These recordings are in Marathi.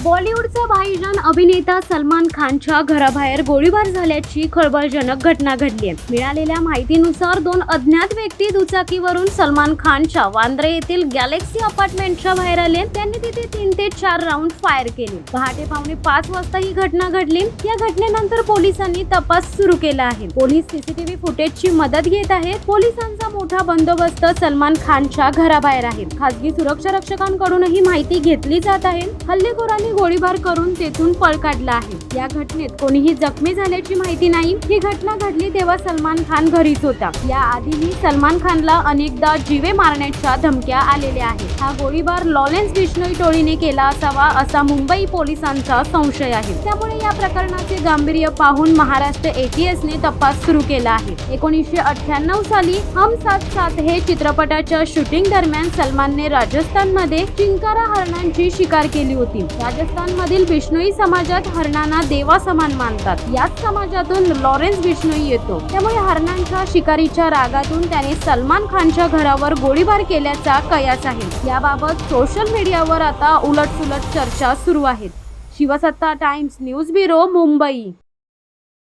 बॉलिवूडचा भाईजान अभिनेता सलमान खानच्या घराबाहेर गोळीबार झाल्याची खळबळजनक घटना घडली आहे। मिळालेल्या माहितीनुसार दोन अज्ञात व्यक्ती दुचाकीवरून सलमान खानच्या वांद्रे येथील गॅलेक्सी अपार्टमेंटच्या बाहेर आले। त्यांनी तिथे 3 ते 4 राऊंड फायर केले। पहाटे 4:45 वाजता ही घटना घडली। या घटनेनंतर पोलिसांनी तपास सुरू केला आहे। पोलीस सीसीटीव्ही फुटेजची मदत घेत आहेत। पोलिसांचा मोठा बंदोबस्त सलमान खानच्या घराबाहेर आहे। खासगी सुरक्षा रक्षकांकडूनही माहिती घेतली जात आहे। हल्लेखोरांनी गोळीबार करून तेथून पळ काढला आहे। या घटनेत कोणीही जखमी झाल्याची माहिती नाही। ही घटना घडली तेव्हा सलमान खान घरीच होता। या आधीही सलमान खानला अनेकदा जीवे मारण्याच्या धमक्या आलेल्या आहेत। हा गोळीबार लॉरेन्स बिश्नोई टोळीने केला असावा असा मुंबई पोलिसांचा संशय आहे। त्यामुळे या प्रकरणाचे गांभीर्य पाहून महाराष्ट्र एटीएसने तपास सुरू केला आहे। 1998 साली हम साथ साथ हे चित्रपटाच्या शूटिंग दरम्यान सलमानने राजस्थानमध्ये चिंकारा हरणांची शिकार केली होती। राजस्थानमधील बिश्नोई समाजात हरणांना देवा समान मानतात। याच समाजातून लॉरेन्स बिश्नोई येतो। त्यामुळे हरणांच्या शिकारीच्या रागातून त्याने सलमान खानच्या घरावर गोळीबार केल्याचा कयास आहे। याबाबत सोशल मीडियावर आता उलटसुलट चर्चा सुरू आहेत। शिवसत्ता टाइम्स न्यूज ब्युरो, मुंबई।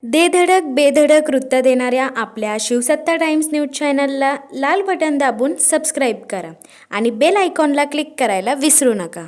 दे धडक बेधडक वृत्त देणाऱ्या आपल्या शिवसत्ता टाइम्स न्यूज चॅनलला लाल बटन दाबून सबस्क्राईब करा आणि बेल आयकॉनला क्लिक करायला विसरू नका।